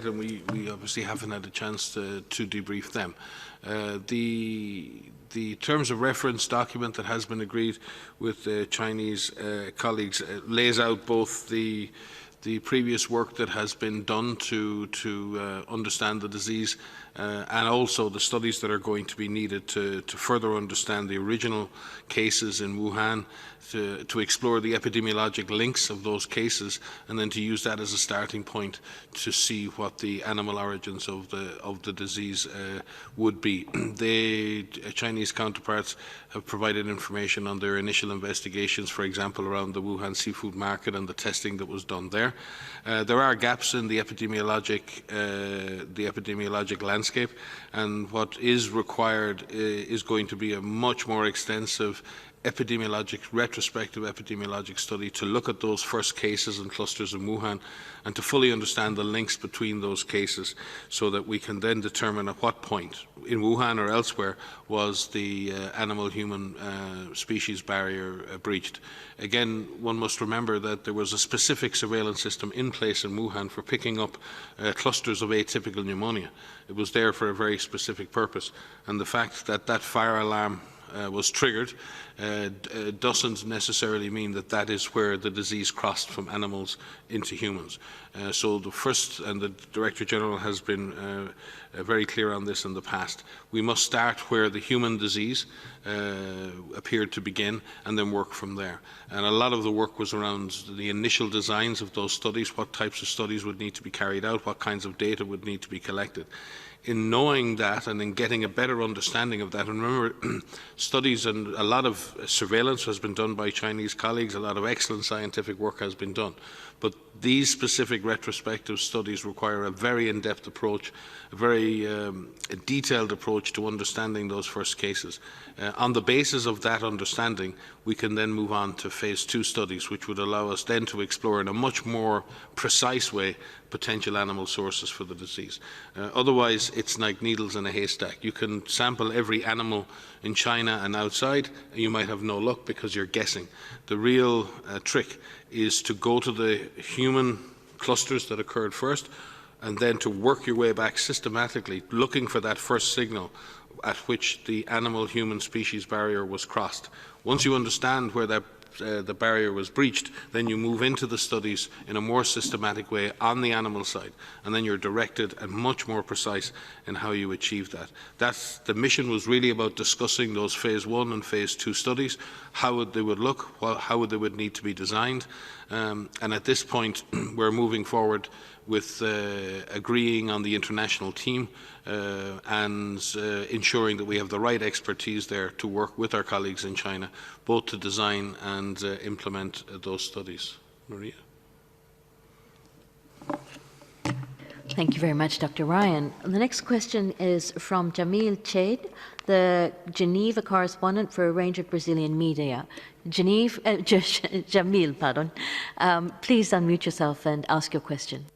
And we obviously haven't had a chance to debrief them. The terms of reference document that has been agreed with the Chinese colleagues lays out both the previous work that has been done to understand the disease and also the studies that are going to be needed to further understand the original cases in Wuhan, to explore the epidemiologic links of those cases, and then to use that as a starting point to see what the animal origins of the disease would be. The Chinese counterparts have provided information on their initial investigations, for example, around the Wuhan seafood market and the testing that was done there. There are gaps in the epidemiologic landscape, and what is required is going to be a much more extensive retrospective epidemiologic study to look at those first cases and clusters in Wuhan and to fully understand the links between those cases, so that we can then determine at what point in Wuhan or elsewhere was the animal-human species barrier breached. Again, one must remember that there was a specific surveillance system in place in Wuhan for picking up clusters of atypical pneumonia. It was there for a very specific purpose, and the fact that that fire alarm was triggered doesn't necessarily mean that that is where the disease crossed from animals into humans. So the first, and the Director General has been very clear on this in the past, we must start where the human disease appeared to begin and then work from there. And a lot of the work was around the initial designs of those studies, what types of studies would need to be carried out, what kinds of data would need to be collected. In knowing that and in getting a better understanding of that, and remember, studies and a lot of surveillance has been done by Chinese colleagues, a lot of excellent scientific work has been done, but these specific retrospective studies require a very in-depth approach, a very detailed approach to understanding those first cases. On the basis of that understanding, we can then move on to phase 2 studies, which would allow us then to explore in a much more precise way potential animal sources for the disease. Otherwise, it's like needles in a haystack. You can sample every animal in China and outside, and you might have no luck because you're guessing. The real trick is to go to the human clusters that occurred first, and then to work your way back systematically, looking for that first signal at which the animal-human species barrier was crossed. Once you understand where that the barrier was breached, then you move into the studies in a more systematic way on the animal side, and then you're directed and much more precise in how you achieve that. The mission was really about discussing those phase 1 and phase 2 studies, how they would look, how they would need to be designed, and at this point we're moving forward with agreeing on the international team and ensuring that we have the right expertise there to work with our colleagues in China, both to design and implement those studies. Maria. Thank you very much, Dr. Ryan. The next question is from Jamil Chade, the Geneva correspondent for a range of Brazilian media. Jamil, pardon. Please unmute yourself and ask your question.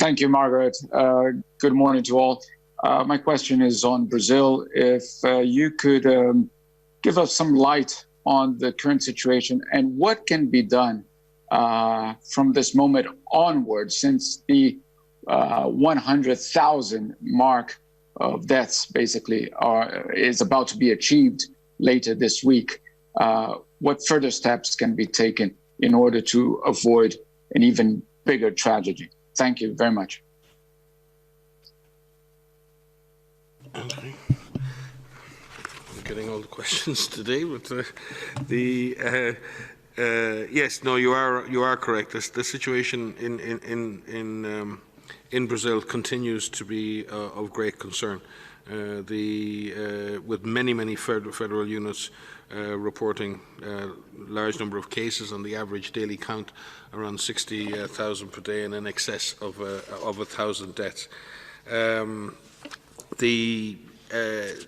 Thank you, Margaret. Good morning to all. My question is on Brazil. If you could give us some light on the current situation and what can be done from this moment onward, since the 100,000 mark of deaths basically is about to be achieved later this week. What further steps can be taken in order to avoid an even bigger tragedy? Thank you very much. Okay. I'm getting all the questions today, but yes, no, you are correct. The situation in Brazil continues to be of great concern. With many federal units reporting a large number of cases, and the average daily count around 60,000 per day, and in excess of 1,000 deaths.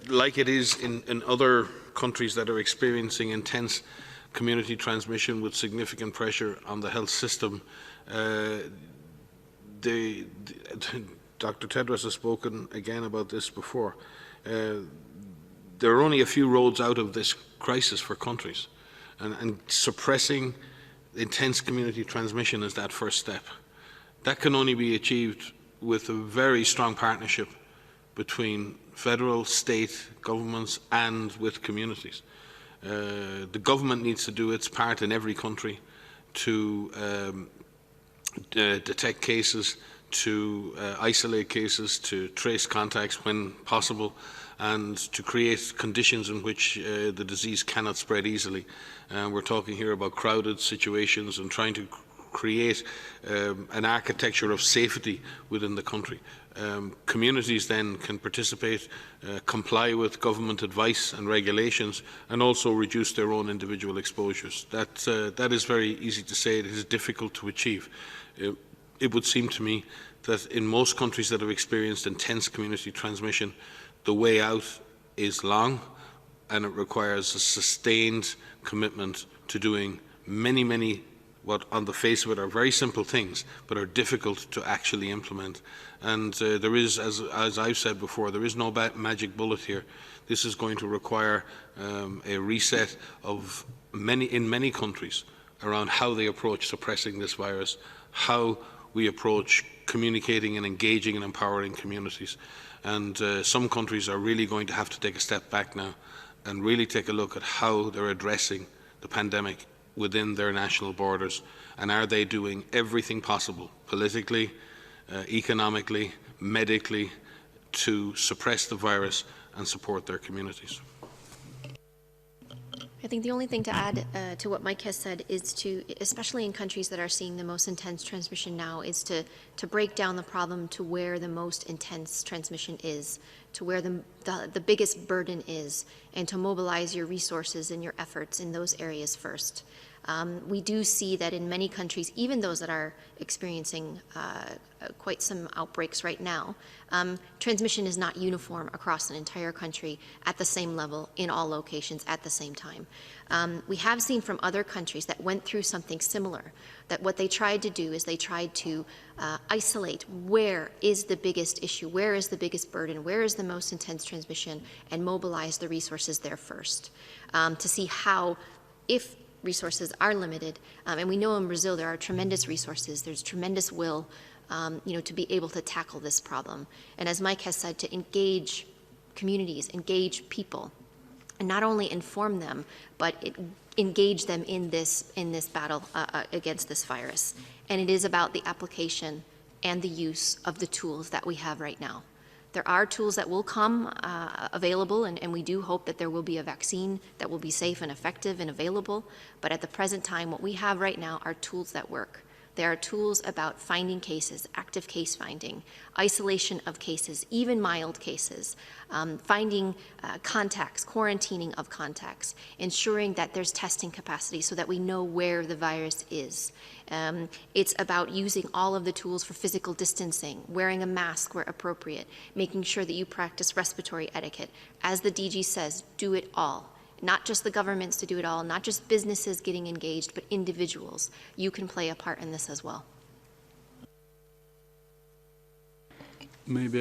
Like it is in other countries that are experiencing intense community transmission with significant pressure on the health system, Dr. Tedros has spoken again about this before. There are only a few roads out of this crisis for countries, and suppressing intense community transmission is that first step. That can only be achieved with a very strong partnership between federal, state governments and with communities. The government needs to do its part in every country to detect cases, to isolate cases, to trace contacts when possible, and to create conditions in which the disease cannot spread easily. We're talking here about crowded situations and trying to create an architecture of safety within the country. Communities then can participate, comply with government advice and regulations, and also reduce their own individual exposures. That is very easy to say. It is difficult to achieve. It would seem to me that in most countries that have experienced intense community transmission, the way out is long, and it requires a sustained commitment to doing many what on the face of it are very simple things, but are difficult to actually implement. And there is, as I've said before, there is no magic bullet here. This is going to require a reset of in many countries around how they approach suppressing this virus, how we approach communicating and engaging and empowering communities. And some countries are really going to have to take a step back now and really take a look at how they're addressing the pandemic within their national borders, and are they doing everything possible politically, economically, medically to suppress the virus and support their communities. I think the only thing to add to what Mike has said is to, especially in countries that are seeing the most intense transmission now, is to break down the problem to where the most intense transmission is, to where the biggest burden is, and to mobilize your resources and your efforts in those areas first. We do see that in many countries, even those that are experiencing quite some outbreaks right now, transmission is not uniform across an entire country at the same level in all locations at the same time. We have seen from other countries that went through something similar, that what they tried to do is they tried to isolate where is the biggest issue, where is the biggest burden, where is the most intense transmission, and mobilize the resources there first to see how, if resources are limited, and we know in Brazil there are tremendous resources, there's tremendous will, to be able to tackle this problem. And as Mike has said, to engage communities, engage people, and not only inform them, but engage them in this battle against this virus. And it is about the application and the use of the tools that we have right now. There are tools that will come available, and we do hope that there will be a vaccine that will be safe and effective and available. But at the present time, what we have right now are tools that work. There are tools about finding cases, active case finding, isolation of cases, even mild cases, finding contacts, quarantining of contacts, ensuring that there's testing capacity so that we know where the virus is. It's about using all of the tools for physical distancing, wearing a mask where appropriate, making sure that you practice respiratory etiquette. As the DG says, do it all. Not just the governments to do it all, not just businesses getting engaged, but individuals. You can play a part in this as well. Maybe